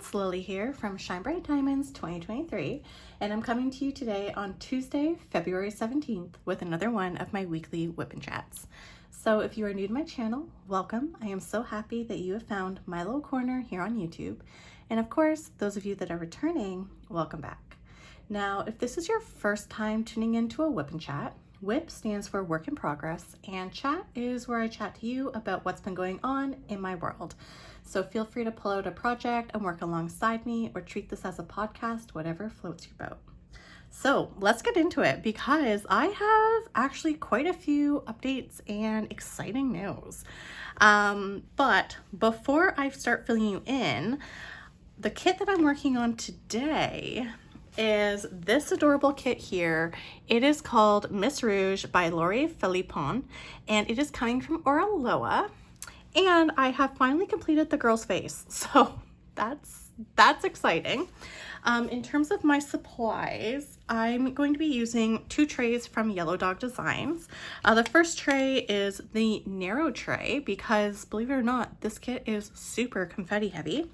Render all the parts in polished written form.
it's Lily here from Shine Bright Diamonds 2023, and I'm coming to you today on Tuesday, February 17th with another one of my weekly WIP'n chats. So if you are new to my channel, welcome. I am so happy that you have found my little corner here on YouTube. And of course, those of you that are returning, welcome back. Now, if this is your first time tuning into a WIP'n chat, WIP stands for Work in Progress, and chat is where I chat to you about what's been going on in my world. So feel free to pull out a project and work alongside me, or treat this as a podcast, whatever floats your boat. So let's get into it, because I have actually quite a few updates and exciting news. But before I start filling you in, the kit that I'm working on today is this adorable kit here. It is called Miss Rouge by WIP'n, and it is coming from Oraloa. And I have finally completed the girl's face, so that's exciting. In terms of my supplies, I'm going to be using 2 trays from Yellow Dog Designs. The first tray is the narrow tray because, believe it or not, this kit is super confetti heavy.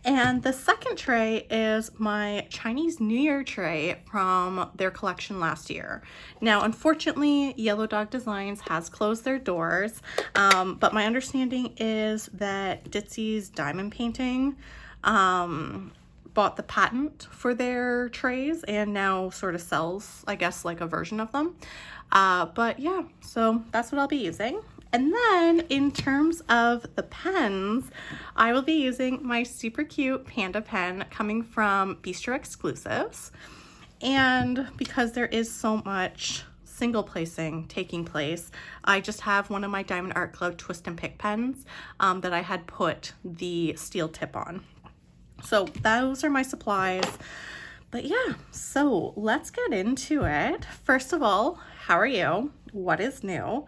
And the second tray is my Chinese New Year tray from their collection last year. Now, unfortunately, Yellow Dog Designs has closed their doors, but my understanding is that Ditsy's Diamond Painting bought the patent for their trays and now sort of sells, I guess, like a version of them. But yeah, so that's what I'll be using. And then in terms of the pens, I will be using my super cute panda pen coming from Bistro Exclusives. And because there is so much single placing taking place, I just have one of my Diamond Art Club Twist and Pick pens that I had put the steel tip on. So those are my supplies. But yeah, so let's get into it. First of all, how are you? What is new?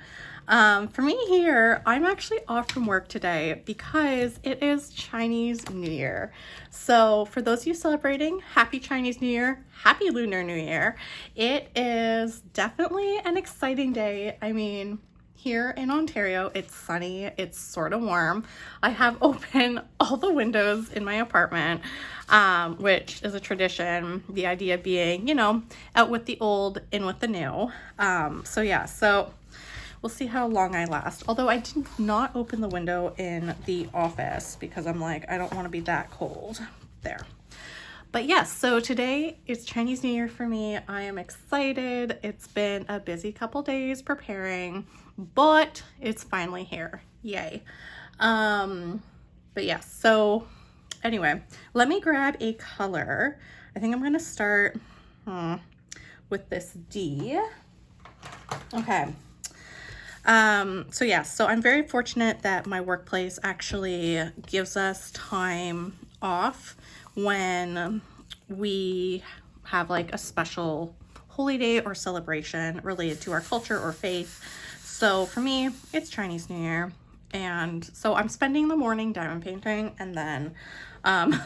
For me here, I'm actually off from work today because it is Chinese New Year. So for those of you celebrating, happy Chinese New Year, happy Lunar New Year. It is definitely an exciting day. I mean, here in Ontario, it's sunny, it's sort of warm. I have open all the windows in my apartment, which is a tradition. The idea being, you know, out with the old, in with the new. So yeah, so we'll see how long I last. Although I did not open the window in the office because I'm like, I don't want to be that cold there. But yes, so today it's Chinese New Year for me. I am excited. It's been a busy couple days preparing, but it's finally here. Yay. But yes, so anyway, let me grab a color. I think I'm going to start with this D. Okay. So yeah, so I'm very fortunate that my workplace actually gives us time off when we have like a special holy day or celebration related to our culture or faith. So for me, it's Chinese New Year. And so I'm spending the morning diamond painting, and then I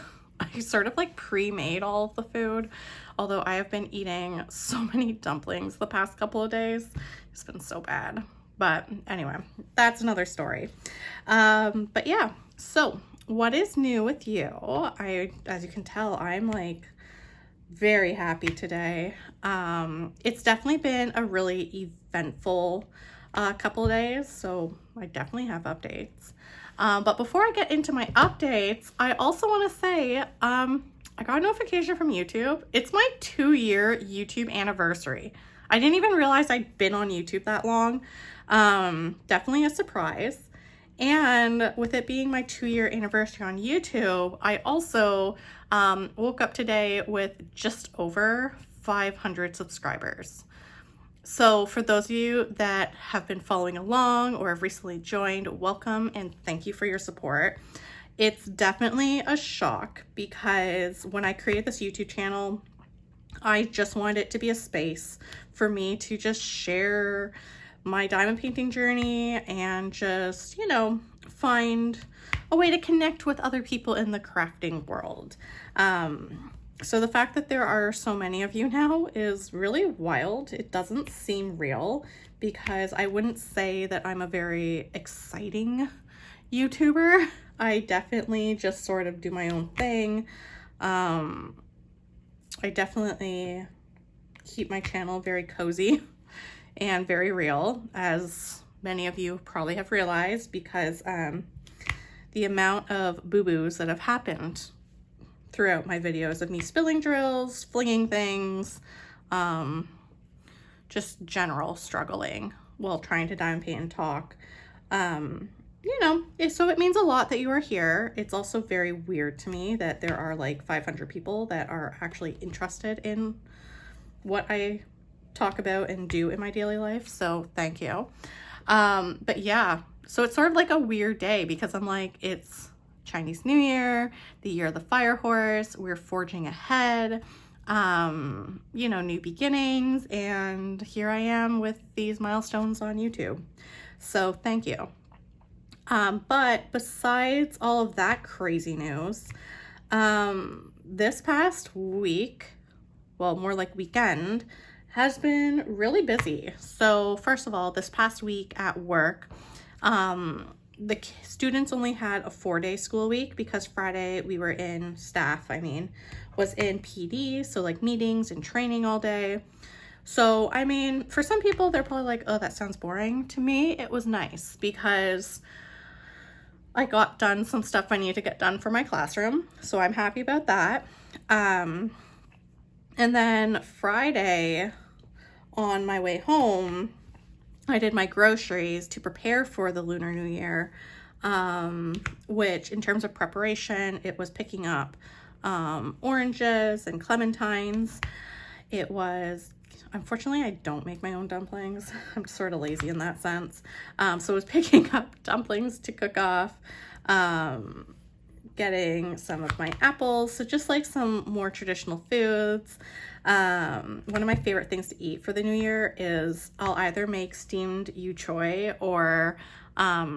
sort of like pre-made all of the food. Although I have been eating so many dumplings the past couple of days. It's been so bad. But anyway, that's another story. But yeah, so what is new with you? As you can tell, I'm like very happy today. It's definitely been a really eventful couple of days, so I definitely have updates. But before I get into my updates, I also want to say I got a notification from YouTube. It's my 2-year YouTube anniversary. I didn't even realize I'd been on YouTube that long. Definitely a surprise. And with it being my 2-year anniversary on YouTube, I also woke up today with just over 500 subscribers. So for those of you that have been following along or have recently joined, welcome and thank you for your support. It's definitely a shock because when I created this YouTube channel, I just wanted it to be a space for me to just share my diamond painting journey and just, you know, find a way to connect with other people in the crafting world. So the fact that there are so many of you now is really wild. It doesn't seem real because I wouldn't say that I'm a very exciting YouTuber. I definitely just sort of do my own thing. I definitely keep my channel very cozy and very real, as many of you probably have realized, because the amount of boo-boos that have happened throughout my videos of me spilling drills, flinging things, just general struggling while trying to diamond paint and talk. You know, so it means a lot that you are here. It's also very weird to me that there are like 500 people that are actually interested in what I talk about and do in my daily life. So thank you. But yeah, so it's sort of like a weird day because I'm like, it's Chinese New Year, the year of the fire horse, we're forging ahead, you know, new beginnings, and here I am with these milestones on YouTube. So thank you. But besides all of that crazy news, this past week, well, more like weekend, has been really busy. So first of all, this past week at work, the students only had a 4-day school week because Friday we were in was in PD. So like meetings and training all day. So, I mean, for some people, they're probably like, oh, that sounds boring. To me, it was nice because I got done some stuff I need to get done for my classroom. So I'm happy about that. And then Friday on my way home, I did my groceries to prepare for the Lunar New Year, which in terms of preparation, it was picking up oranges and clementines. It was, unfortunately, I don't make my own dumplings. I'm sort of lazy in that sense. So I was picking up dumplings to cook off, getting some of my apples. So just like some more traditional foods. One of my favorite things to eat for the new year is I'll either make steamed yu choy or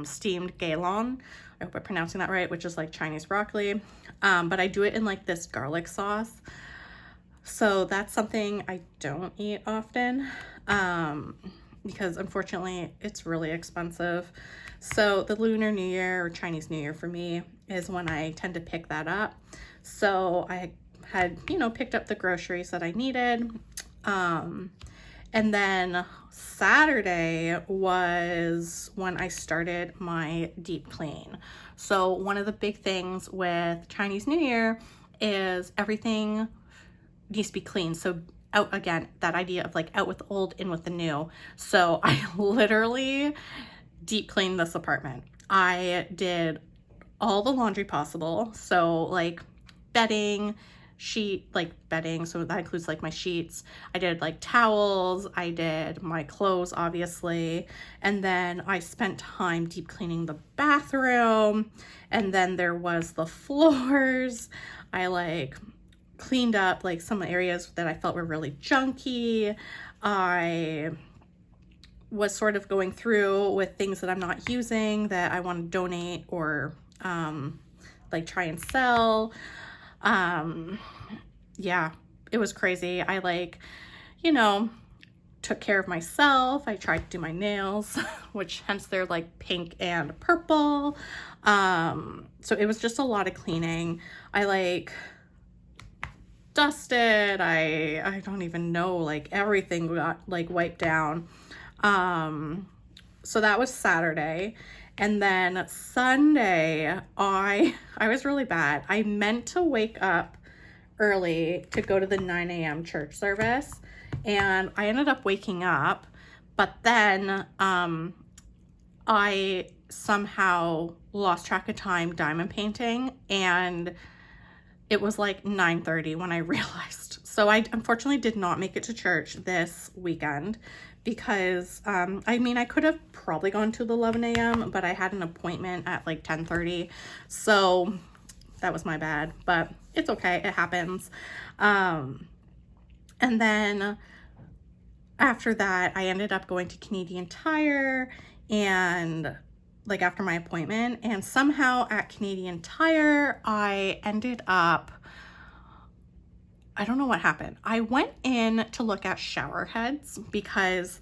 steamed gailon. I hope I'm pronouncing that right, which is like Chinese broccoli. But I do it in like this garlic sauce. So that's something I don't eat often because unfortunately it's really expensive. So the Lunar New Year or Chinese New Year for me is when I tend to pick that up. So I had, you know, picked up the groceries that I needed. And then Saturday was when I started my deep clean. So one of the big things with Chinese New Year is everything needs to be clean. So out again, that idea of like out with the old, in with the new. So I literally deep cleaned this apartment. I did all the laundry possible. So like bedding, bedding. So that includes like my sheets. I did like towels. I did my clothes, obviously. And then I spent time deep cleaning the bathroom. And then there was the floors. I like cleaned up like some areas that I felt were really junky. I was sort of going through with things that I'm not using that I want to donate or like try and sell. Yeah, it was crazy. I like, you know, took care of myself. I tried to do my nails, which hence they're like pink and purple. So it was just a lot of cleaning. I like dusted. I don't even know, like everything got like wiped down. So that was Saturday. And then Sunday, I was really bad. I meant to wake up early to go to the 9 a.m. church service. And I ended up waking up, but then I somehow lost track of time diamond painting, and it was like 9:30 when I realized. So I unfortunately did not make it to church this weekend because, I mean, I could have probably gone to the 11 a.m., but I had an appointment at like 10:30. So that was my bad, but it's okay. It happens. And then after that, I ended up going to Canadian Tire and like after my appointment, and somehow at Canadian Tire, I ended up, I don't know what happened. I went in to look at shower heads because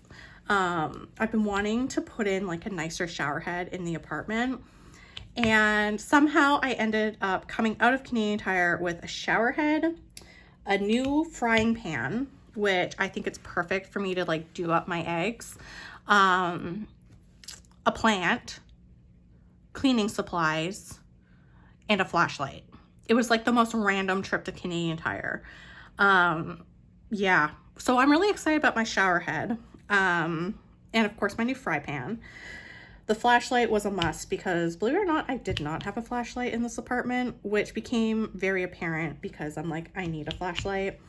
I've been wanting to put in like a nicer shower head in the apartment. And somehow I ended up coming out of Canadian Tire with a shower head, a new frying pan, which I think it's perfect for me to like do up my eggs, a plant, cleaning supplies, and a flashlight. It was like the most random trip to Canadian Tire. Yeah, so I'm really excited about my shower head, and of course my new fry pan. The flashlight was a must because, believe it or not, I did not have a flashlight in this apartment, which became very apparent because I'm like, I need a flashlight.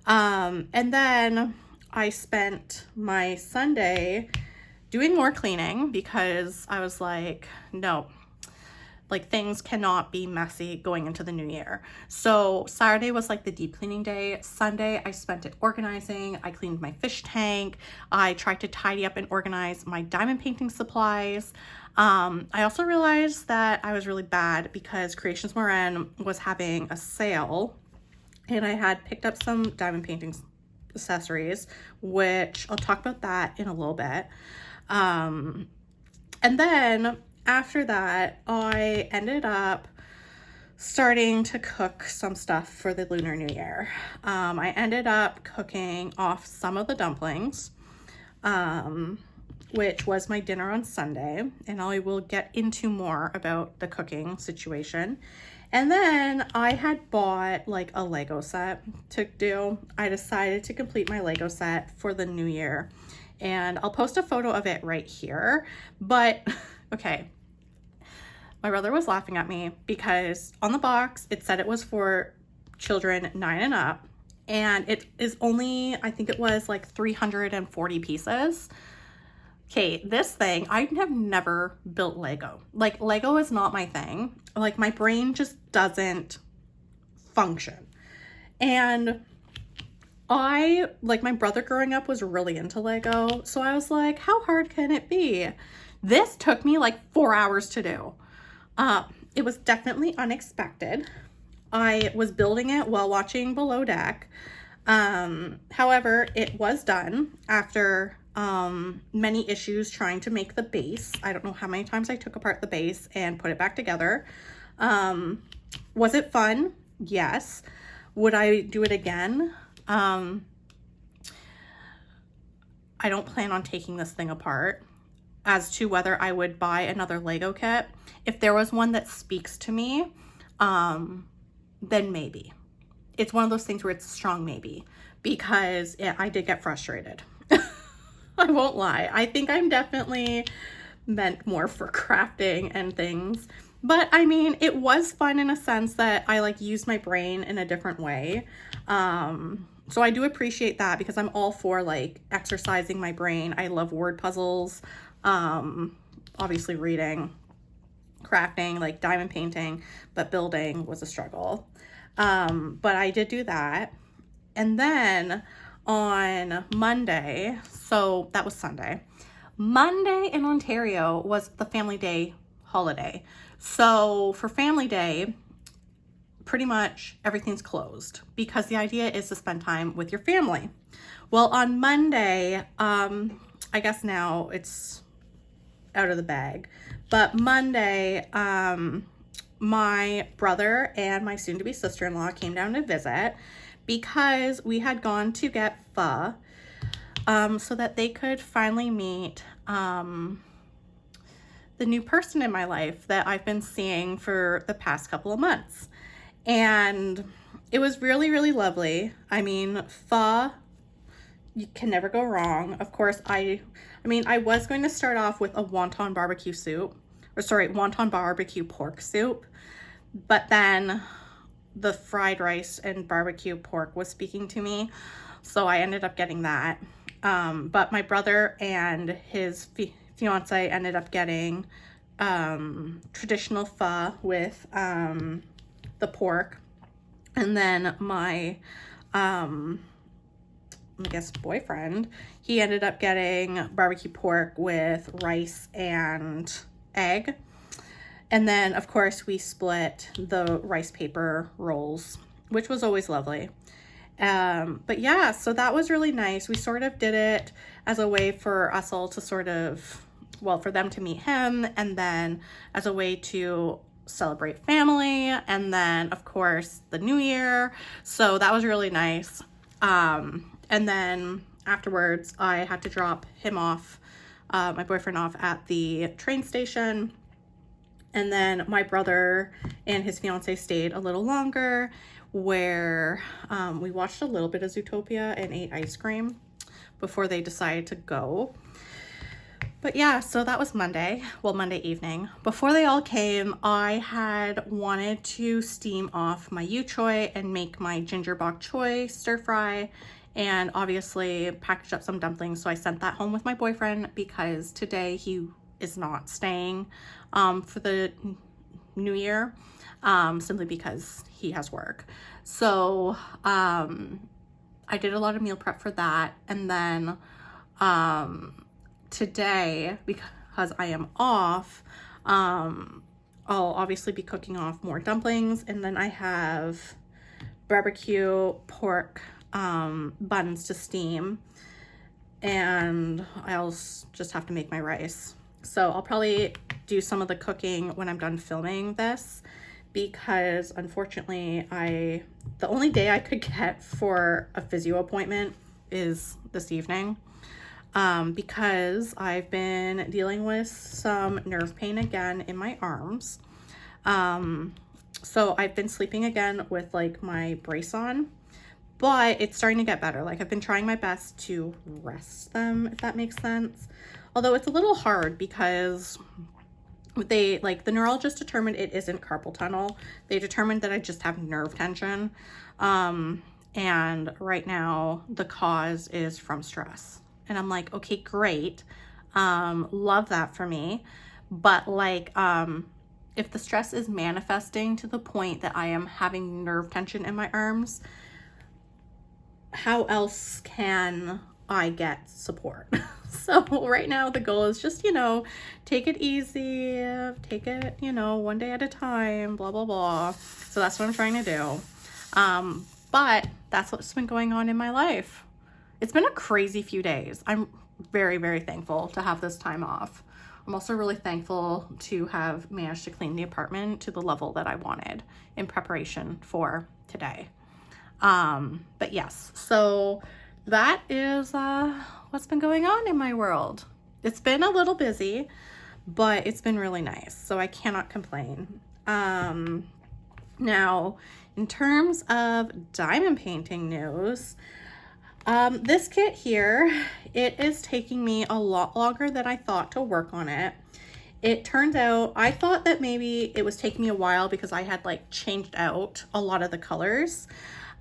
And then I spent my Sunday doing more cleaning because I was like, no, like things cannot be messy going into the new year. So Saturday was like the deep cleaning day. Sunday, I spent it organizing. I cleaned my fish tank. I tried to tidy up and organize my diamond painting supplies. I also realized that I was really bad because Creations Moran was having a sale and I had picked up some diamond painting accessories, which I'll talk about that in a little bit. And then after that, I ended up starting to cook some stuff for the Lunar New Year. I ended up cooking off some of the dumplings, which was my dinner on Sunday, and I will get into more about the cooking situation. And then I had bought like a Lego set to do. I decided to complete my Lego set for the new year, and I'll post a photo of it right here. But okay, my brother was laughing at me because on the box it said it was for children 9 and up, and it is only, I think it was like 340 pieces. Okay, this thing, I have never built Lego. Like, Lego is not my thing. Like, my brain just doesn't function. And I, like, my brother growing up was really into Lego, so I was like, how hard can it be? This took me like 4 hours to do. It was definitely unexpected. I was building it while watching Below Deck. However, it was done after many issues trying to make the base. I don't know how many times I took apart the base and put it back together. Was it fun? Yes. Would I do it again? I don't plan on taking this thing apart. As to whether I would buy another Lego kit, if there was one that speaks to me, then maybe. It's one of those things where it's a strong maybe, because I did get frustrated. I won't lie. I think I'm definitely meant more for crafting and things. But I mean, it was fun in a sense that I like used my brain in a different way. So I do appreciate that because I'm all for like exercising my brain. I love word puzzles. Obviously reading, crafting, like diamond painting, but building was a struggle. But I did do that. And then on Monday, so that was Sunday, Monday in Ontario was the Family Day holiday. So for Family Day, pretty much everything's closed because the idea is to spend time with your family. Well, on Monday, I guess now it's out of the bag, but Monday, my brother and my soon-to-be sister-in-law came down to visit because we had gone to get pho, so that they could finally meet the new person in my life that I've been seeing for the past couple of months. And it was really, really lovely. I mean, pho, you can never go wrong. Of course, I was going to start off with a wonton barbecue pork soup, but then the fried rice and barbecue pork was speaking to me, so I ended up getting that. But my brother and his fiance ended up getting traditional pho with the pork, and then my I guess boyfriend, he ended up getting barbecue pork with rice and egg. And then of course we split the rice paper rolls, which was always lovely. But yeah, so that was really nice. We sort of did it as a way for us all to sort of well, for them to meet him, and then as a way to celebrate family, and then of course the new year. So that was really nice. And then afterwards I had to drop him off, my boyfriend off at the train station. And then my brother and his fiance stayed a little longer, where we watched a little bit of Zootopia and ate ice cream before they decided to go. But yeah, so that was Monday, well, Monday evening. Before they all came, I had wanted to steam off my yu choy and make my ginger bok choy stir fry, and obviously package up some dumplings. So I sent that home with my boyfriend because today he is not staying for the new year, simply because he has work. So I did a lot of meal prep for that. And then today, because I am off, I'll obviously be cooking off more dumplings, and then I have barbecue pork buns to steam, and I'll just have to make my rice. So I'll probably do some of the cooking when I'm done filming this, because unfortunately the only day I could get for a physio appointment is this evening, because I've been dealing with some nerve pain again in my arms. So I've been sleeping again with like my brace on, but it's starting to get better. Like, I've been trying my best to rest them, if that makes sense. Although it's a little hard because the neurologist determined it isn't carpal tunnel. They determined that I just have nerve tension. And right now the cause is from stress. And I'm like, okay, great. Love that for me. But like, if the stress is manifesting to the point that I am having nerve tension in my arms, how else can I get support? So right now the goal is just, take it easy, take it, one day at a time, blah, blah, blah. So that's what I'm trying to do. But that's what's been going on in my life. It's been a crazy few days. I'm very, very thankful to have this time off. I'm also really thankful to have managed to clean the apartment to the level that I wanted in preparation for today. But yes, so that is what's been going on in my world. It's been a little busy, but it's been really nice, so I cannot complain. Now, in terms of diamond painting news, this kit here, it is taking me a lot longer than I thought to work on it. It turns out, I thought that maybe it was taking me a while because I had like changed out a lot of the colors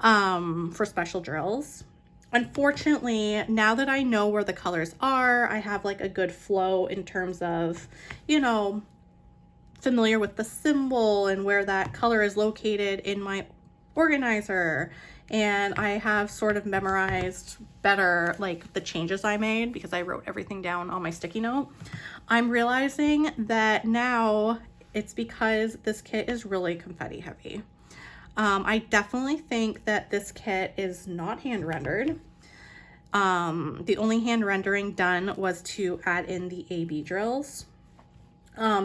for special drills. Unfortunately, now that I know where the colors are, I have like a good flow in terms of, familiar with the symbol and where that color is located in my organizer. And I have sort of memorized better like the changes I made because I wrote everything down on my sticky note. I'm realizing that now it's because this kit is really confetti heavy. I definitely think that this kit is not hand rendered. The only hand rendering done was to add in the AB drills,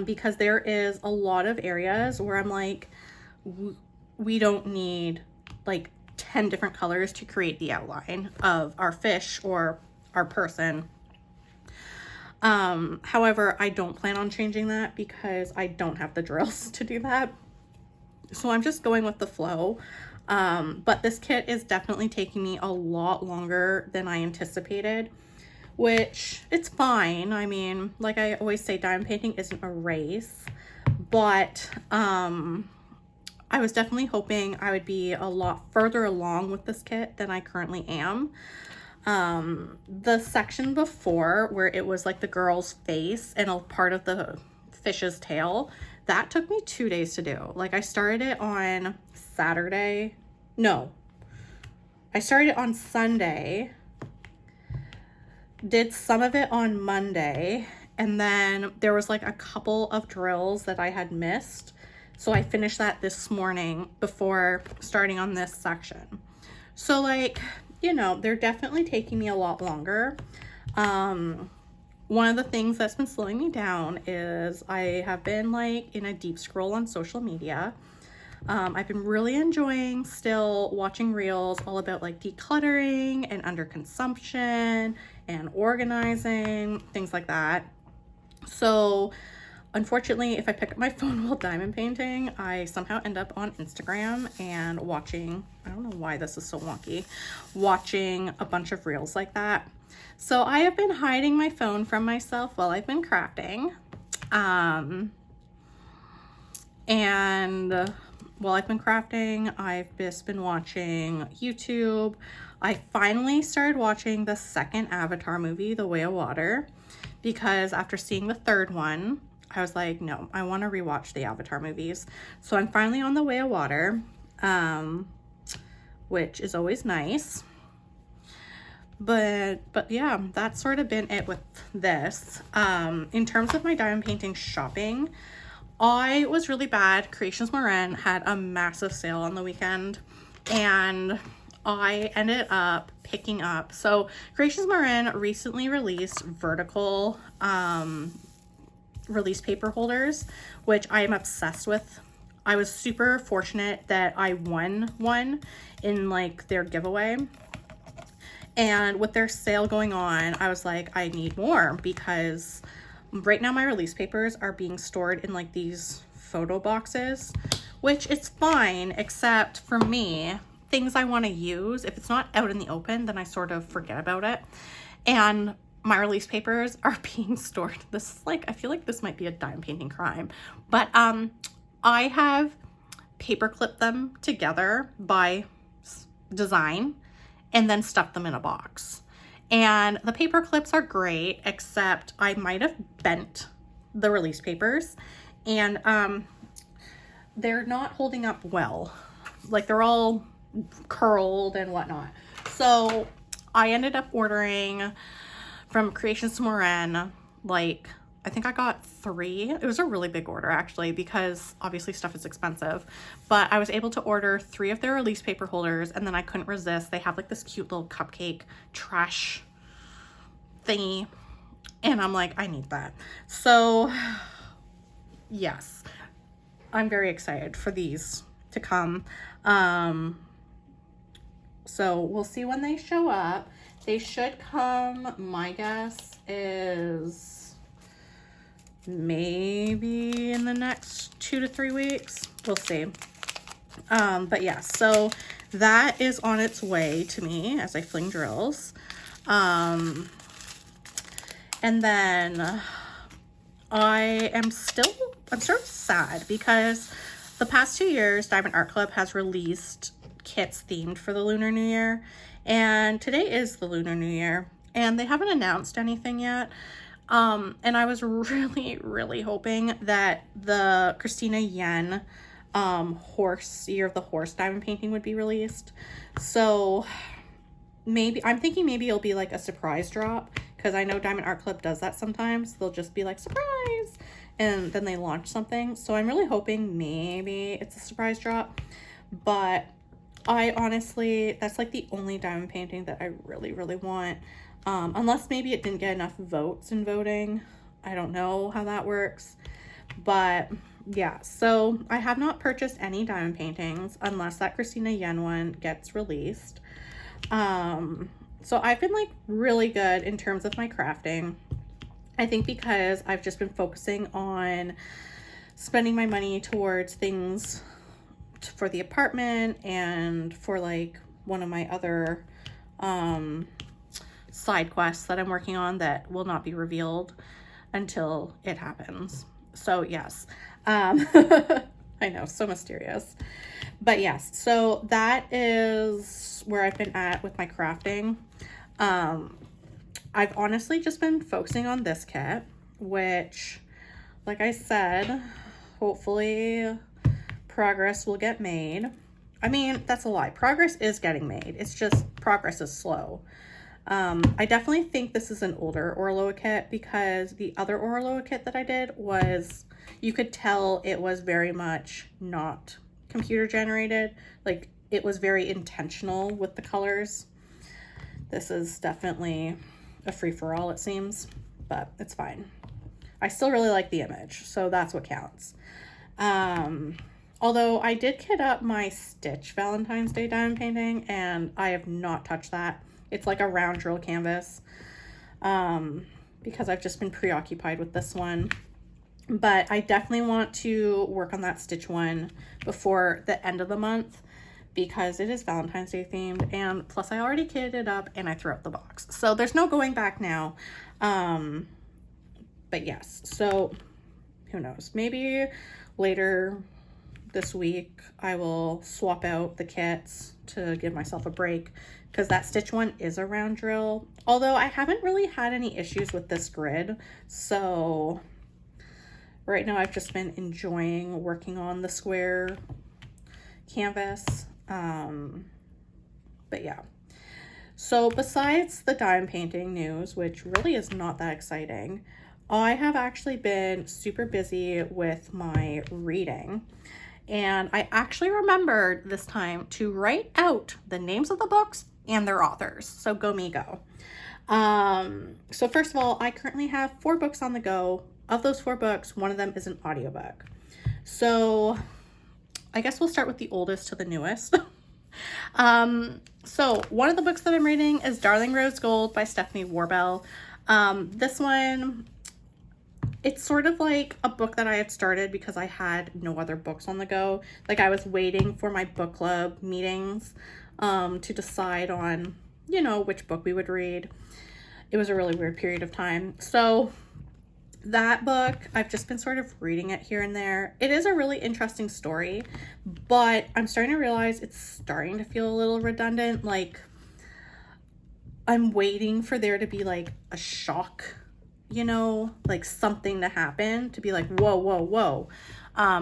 because there is a lot of areas where I'm like, we don't need like 10 different colors to create the outline of our fish or our person. However, I don't plan on changing that because I don't have the drills to do that. So I'm just going with the flow. But this kit is definitely taking me a lot longer than I anticipated, which it's fine. I mean, like I always say, diamond painting isn't a race, but I was definitely hoping I would be a lot further along with this kit than I currently am. The section before where it was like the girl's face and a part of the fish's tail, that took me 2 days to do. Like, I started it on Saturday. No, I started it on Sunday, did some of it on Monday, and then there was like a couple of drills that I had missed. So I finished that this morning before starting on this section. So like, they're definitely taking me a lot longer. one of the things that's been slowing me down is I have been like in a deep scroll on social media. I've been really enjoying still watching reels all about like decluttering and underconsumption and organizing, things like that. So unfortunately, if I pick up my phone while diamond painting, I somehow end up on Instagram and watching, I don't know why this is so wonky, watching a bunch of reels like that. So I have been hiding my phone from myself while I've been crafting. And while I've been crafting, I've just been watching YouTube. I finally started watching the second Avatar movie, The Way of Water, because after seeing the third one, I was like, no, I want to rewatch the Avatar movies. So I'm finally on The Way of Water, which is always nice. But yeah, that's sort of been it with this. In terms of my diamond painting shopping, I was really bad. Creations Marin had a massive sale on the weekend, and I ended up picking up. So Creations Marin recently released vertical release paper holders, which I am obsessed with. I was super fortunate that I won one in like their giveaway. And with their sale going on, I was like, I need more, because right now my release papers are being stored in like these photo boxes, which is fine, except for me, things I want to use, if it's not out in the open, then I sort of forget about it. And my release papers are being stored. This is like, I feel like this might be a diamond painting crime, but I have paper clipped them together by design and then stuffed them in a box. And the paper clips are great, except I might have bent the release papers, and they're not holding up well. Like, they're all curled and whatnot. So I ended up ordering from Creations Marin, like, I think I got 3. It was a really big order, actually, because obviously stuff is expensive. But I was able to order 3 of their release paper holders, and then I couldn't resist. They have like this cute little cupcake trash thingy, and I'm like, I need that. So yes, I'm very excited for these to come. So we'll see when they show up. They should come, my guess is maybe in the next 2 to 3 weeks. We'll see. But yeah, so that is on its way to me as I fling drills. And then I'm sort of sad because the past 2 years, Diamond Art Club has released kits themed for the Lunar New Year. And today is the Lunar New Year, and they haven't announced anything yet. And I was really, really hoping that the Christina Yen Year of the Horse diamond painting would be released. So maybe, I'm thinking maybe it'll be like a surprise drop, because I know Diamond Art Club does that sometimes. They'll just be like, surprise, and then they launch something. So I'm really hoping maybe it's a surprise drop. But I honestly, that's like the only diamond painting that I really, really want. Unless maybe it didn't get enough votes in voting. I don't know how that works. But yeah, so I have not purchased any diamond paintings unless that Christina Yen one gets released. So I've been like really good in terms of my crafting. I think because I've just been focusing on spending my money towards things for the apartment and for like one of my other side quests that I'm working on that will not be revealed until it happens. So yes, I know, so mysterious. But yes, so that is where I've been at with my crafting. I've honestly just been focusing on this kit, which, like I said, hopefully progress will get made. I mean, that's a lie. Progress is getting made. It's just progress is slow. I definitely think this is an older Orloa kit, because the other Orloa kit that I did was, you could tell it was very much not computer generated. Like, it was very intentional with the colors. This is definitely a free-for-all, it seems. but it's fine. I still really like the image, so that's what counts. Although I did kit up my Stitch Valentine's Day diamond painting, and I have not touched that. It's like a round drill canvas, because I've just been preoccupied with this one. But I definitely want to work on that Stitch one before the end of the month, because it is Valentine's Day themed, and plus I already kitted it up and I threw out the box. So there's no going back now. But yes, so who knows? Maybe later this week I will swap out the kits to give myself a break, because that Stitch one is a round drill. Although I haven't really had any issues with this grid. So right now I've just been enjoying working on the square canvas. But yeah. So besides the diamond painting news, which really is not that exciting, I have actually been super busy with my reading. And I actually remembered this time to write out the names of the books and their authors. So go me go. So first of all, I currently have 4 books on the go. Of those 4 books, one of them is an audiobook. So I guess we'll start with the oldest to the newest. So one of the books that I'm reading is Darling Rose Gold by Stephanie Warbell. This one, it's sort of like a book that I had started because I had no other books on the go. Like, I was waiting for my book club meetings to decide on, you know, which book we would read. It was a really weird period of time. So that book, I've just been sort of reading it here and there. It is a really interesting story, but I'm starting to realize it's starting to feel a little redundant. Like, I'm waiting for there to be like a shock, you know, like something to happen to be like, whoa, whoa, whoa.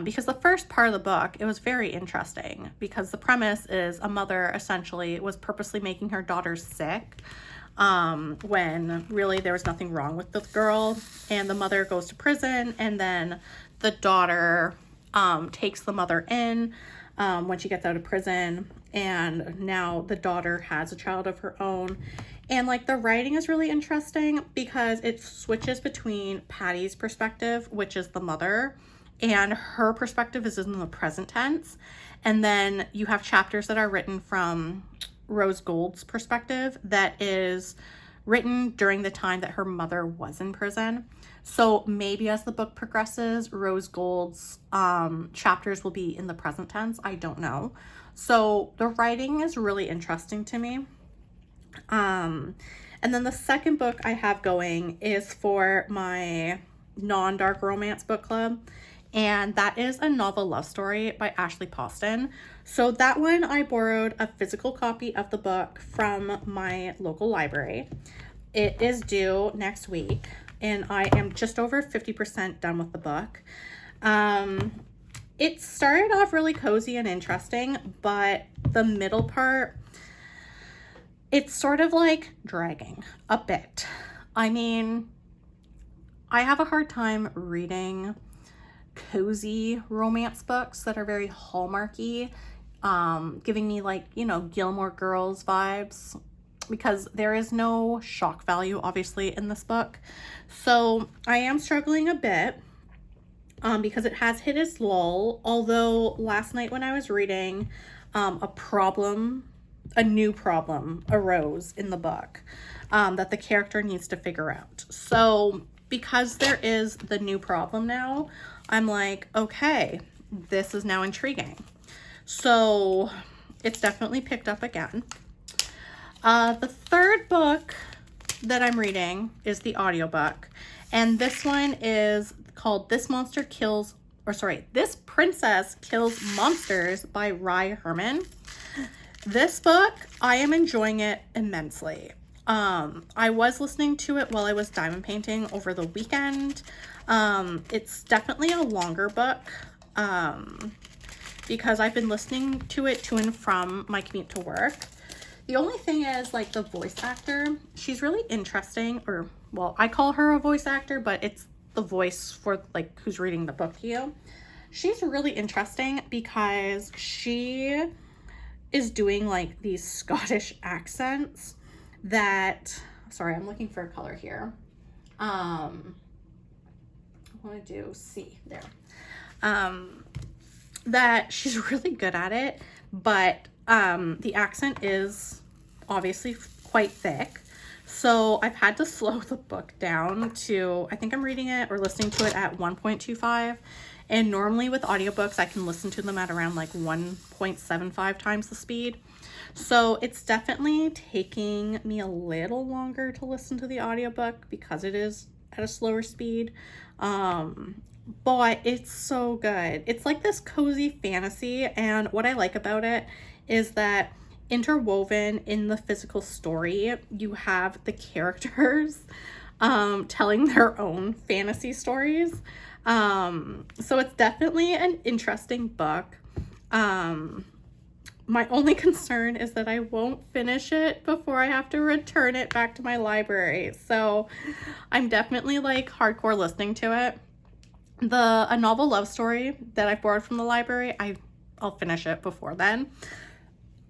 Because the first part of the book, it was very interesting because the premise is a mother essentially was purposely making her daughter sick, when really there was nothing wrong with the girl, and the mother goes to prison, and then the daughter takes the mother in when she gets out of prison, and now the daughter has a child of her own. And like, the writing is really interesting because it switches between Patty's perspective, which is the mother, and her perspective is in the present tense. And then you have chapters that are written from Rose Gold's perspective that is written during the time that her mother was in prison. So maybe as the book progresses, Rose Gold's chapters will be in the present tense. I don't know. So the writing is really interesting to me. And then the second book I have going is for my non-dark romance book club, and that is a novel love story by Ashley Poston. So that one, I borrowed a physical copy of the book from my local library. It is due next week, and I am just over 50% done with the book. It started off really cozy and interesting, but the middle part, it's sort of like dragging a bit. I mean, I have a hard time reading cozy romance books that are very Hallmarky, giving me like, you know, Gilmore Girls vibes, because there is no shock value obviously in this book. So I am struggling a bit because it has hit its lull, although last night when I was reading, a new problem arose in the book that the character needs to figure out. So because there is the new problem now, I'm like, okay, this is now intriguing. So it's definitely picked up again. The third book that I'm reading is the audiobook, and this one is called This Princess Kills Monsters by Rye Herman. This book, I am enjoying it immensely. I was listening to it while I was diamond painting over the weekend. It's definitely a longer book because I've been listening to it to and from my commute to work. The only thing is, like, the voice actor, she's really interesting, or, well, I call her a voice actor, but it's the voice for, like, who's reading the book to you. She's really interesting because she is doing, like, these Scottish accents that, sorry, I'm looking for a color here. I want to do C there. That she's really good at it, but the accent is obviously quite thick. So I've had to slow the book down to, I think I'm reading it or listening to it at 1.25. And normally with audiobooks, I can listen to them at around like 1.75 times the speed. So it's definitely taking me a little longer to listen to the audiobook because it is at a slower speed. But it's so good. It's like this cozy fantasy, and what I like about it is that interwoven in the physical story, you have the characters telling their own fantasy stories. So it's definitely an interesting book. My only concern is that I won't finish it before I have to return it back to my library. So I'm definitely like hardcore listening to it. A novel love story that I borrowed from the library, I'll finish it before then.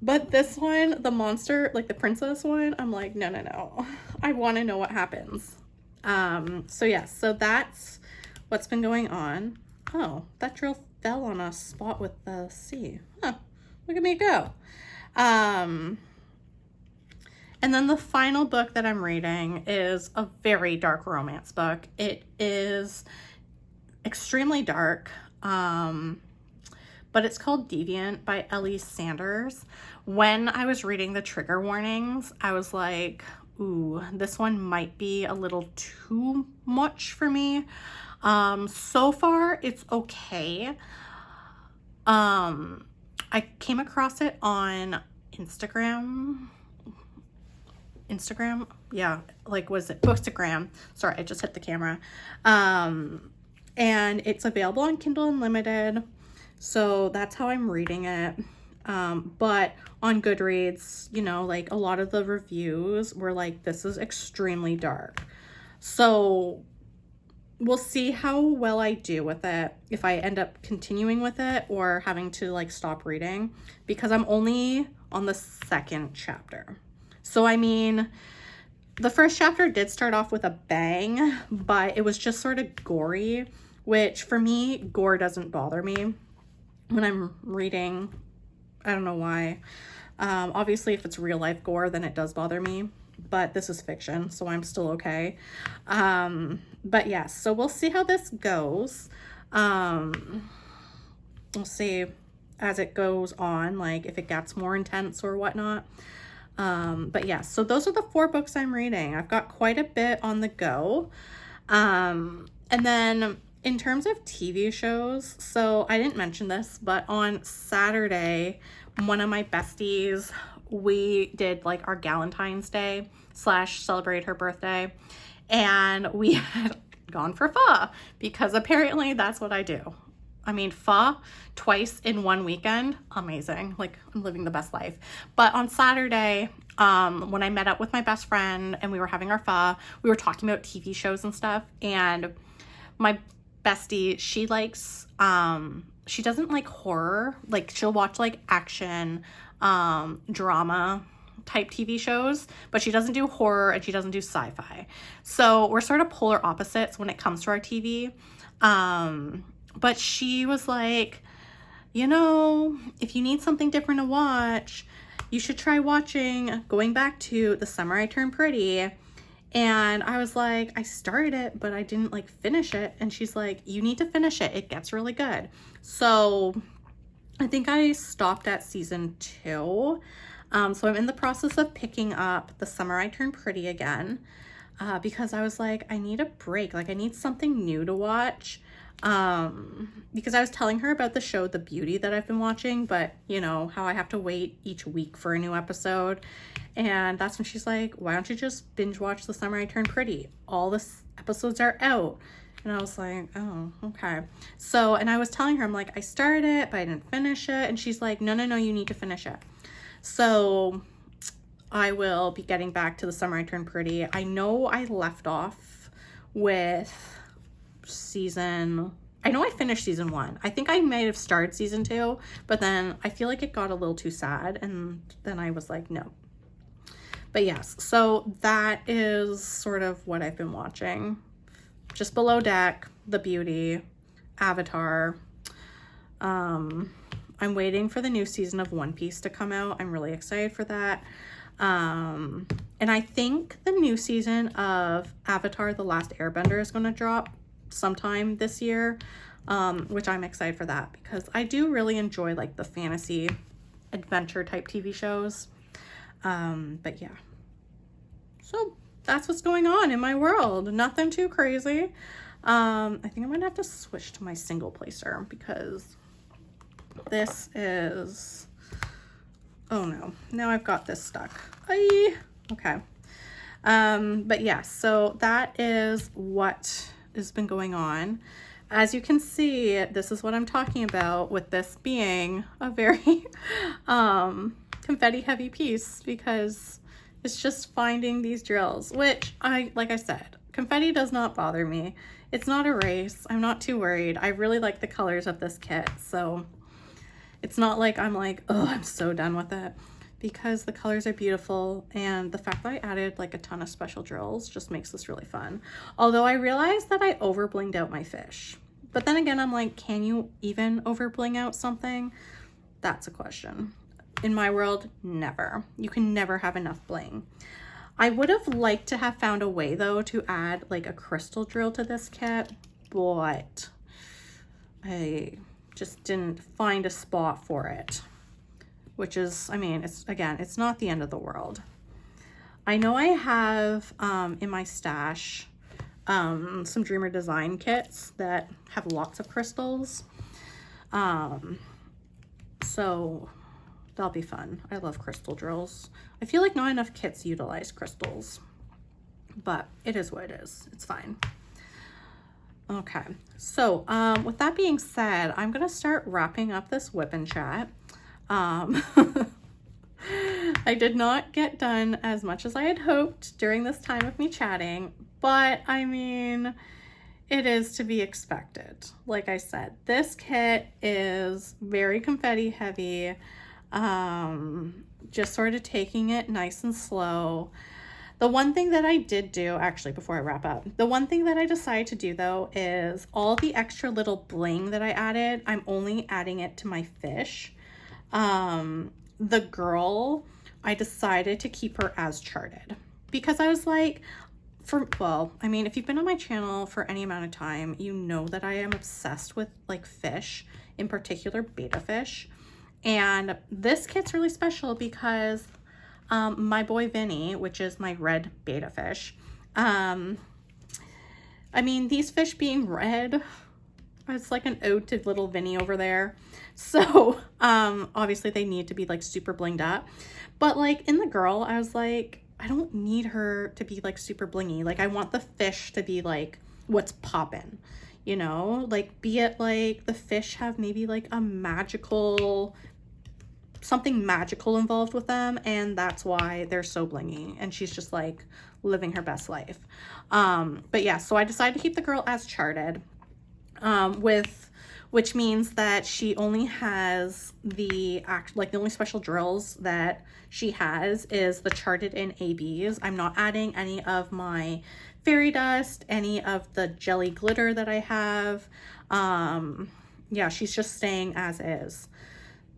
But this one, the monster, like the princess one, I'm like, no. I want to know what happens. So yes, so that's what's been going on. Oh, that drill fell on a spot with the C. Huh, look at me go. And then the final book that I'm reading is a very dark romance book. It is extremely dark, but it's called Deviant by Ellie Sanders. When I was reading the trigger warnings, I was like, ooh, this one might be a little too much for me. So far it's okay. I came across it on Instagram, yeah, like, was it Bookstagram? Sorry, I just hit the camera. And it's available on Kindle Unlimited, so that's how I'm reading it. But on Goodreads, you know, like a lot of the reviews were like, this is extremely dark. So we'll see how well I do with it, if I end up continuing with it or having to like stop reading, because I'm only on the second chapter. So I mean, the first chapter did start off with a bang, but it was just sort of gory, which for me, gore doesn't bother me when I'm reading. I don't know why. Obviously, if it's real life gore, then it does bother me, but this is fiction, so I'm still okay. But yes, so we'll see how this goes. We'll see as it goes on, like if it gets more intense or whatnot. But yeah, so those are the 4 books I'm reading. I've got quite a bit on the go. And then in terms of TV shows, so I didn't mention this, but on Saturday, one of my besties, we did like our Galentine's Day / celebrate her birthday, and we had gone for pho because apparently that's what I do. I mean, pho twice in one weekend, amazing. Like, I'm living the best life. But on Saturday, when I met up with my best friend and we were having our pho, we were talking about TV shows and stuff. And my bestie, she likes, she doesn't like horror. Like, she'll watch like action, drama type TV shows, but she doesn't do horror and she doesn't do sci-fi. So we're sort of polar opposites when it comes to our TV. But she was like, you know, if you need something different to watch, you should try going back to The Summer I Turned Pretty. And I was like, I started it, but I didn't like finish it. And she's like, you need to finish it. It gets really good. So I think I stopped at season 2. So I'm in the process of picking up The Summer I Turned Pretty again, because I was like, I need a break. Like, I need something new to watch. Because I was telling her about the show The Beauty that I've been watching, but you know how I have to wait each week for a new episode. And that's when she's like, why don't you just binge watch The Summer I Turned Pretty? All the episodes are out. And I was like, oh, okay. So, and I was telling her, I'm like, I started it, but I didn't finish it. And she's like, no, you need to finish it. So I will be getting back to The Summer I Turned Pretty. I know I left off with I know I finished season 1. I think I might have started season 2, but then I feel like it got a little too sad, and then I was like, no. But yes, so that is sort of what I've been watching. Just Below Deck, The Beauty, Avatar. I'm waiting for the new season of One Piece to come out. I'm really excited for that. And I think the new season of Avatar: The Last Airbender is going to drop sometime this year, which I'm excited for that because I do really enjoy like the fantasy adventure type TV shows. But yeah, so that's what's going on in my world. Nothing too crazy. I think I'm gonna have to switch to my single placer because this is, oh no, now I've got this stuck. Aye. Okay. But yeah, so that is what has been going on. As you can see, this is what I'm talking about with this being a very confetti heavy piece because it's just finding these drills, which like I said, confetti does not bother me. It's not a race. I'm not too worried. I really like the colors of this kit, so it's not like I'm like, oh, I'm so done with it, because the colors are beautiful, and the fact that I added like a ton of special drills just makes this really fun. Although I realized that I over blinged out my fish, but then again, I'm like, can you even over bling out something? That's a question. In my world, never. You can never have enough bling. I would have liked to have found a way though to add like a crystal drill to this kit, but I just didn't find a spot for it, which is, I mean, it's not the end of the world. I know I have in my stash some Dreamer Design kits that have lots of crystals. So that'll be fun. I love crystal drills. I feel like not enough kits utilize crystals, but it is what it is. It's fine. Okay, so with that being said, I'm gonna start wrapping up this WIP'n chat. I did not get done as much as I had hoped during this time of me chatting, but I mean, it is to be expected. Like I said, this kit is very confetti heavy, just sort of taking it nice and slow. The one thing that I did do, actually, before I wrap up, the one thing that I decided to do though is all the extra little bling that I added, I'm only adding it to my fish. The girl, I decided to keep her as charted because I was like, well, I mean, if you've been on my channel for any amount of time, you know that I am obsessed with like fish, in particular betta fish. And this kit's really special because my boy Vinny, which is my red betta fish, I mean, these fish being red, it's like an ode to little Vinny over there. So obviously they need to be like super blinged up, but like in the girl, I was like, I don't need her to be like super blingy. Like I want the fish to be like what's poppin', you know, like be it like the fish have maybe like a magical, something magical involved with them, and that's why they're so blingy, and she's just like living her best life. But yeah, so I decided to keep the girl as charted, which means that she only has the only special drills that she has is the charted in ABs. I'm not adding any of my fairy dust, any of the jelly glitter that I have. Yeah, she's just staying as is,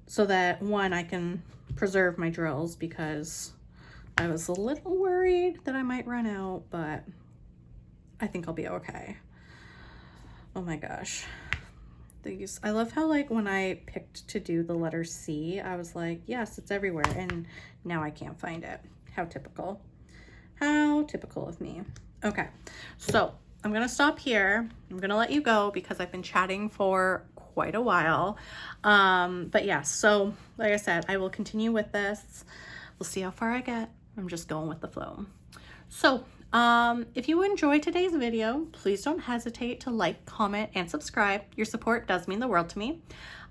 so that one, I can preserve my drills, because I was a little worried that I might run out, but I think I'll be okay. Oh my gosh. These, I love how like when I picked to do the letter C, I was like, yes, it's everywhere, and now I can't find it. How typical. How typical of me. Okay, so I'm gonna stop here. I'm gonna let you go because I've been chatting for quite a while. But yeah, so like I said, I will continue with this. We'll see how far I get. I'm just going with the flow. So if you enjoyed today's video, please don't hesitate to like, comment, and subscribe. Your support does mean the world to me.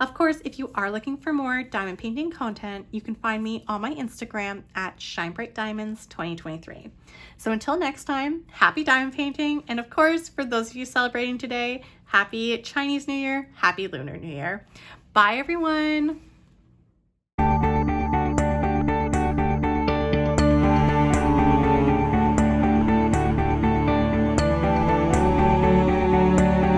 Of course, if you are looking for more diamond painting content, you can find me on my Instagram at ShineBrightDiamonds2023. So until next time, happy diamond painting. And of course, for those of you celebrating today, happy Chinese New Year, happy Lunar New Year. Bye everyone.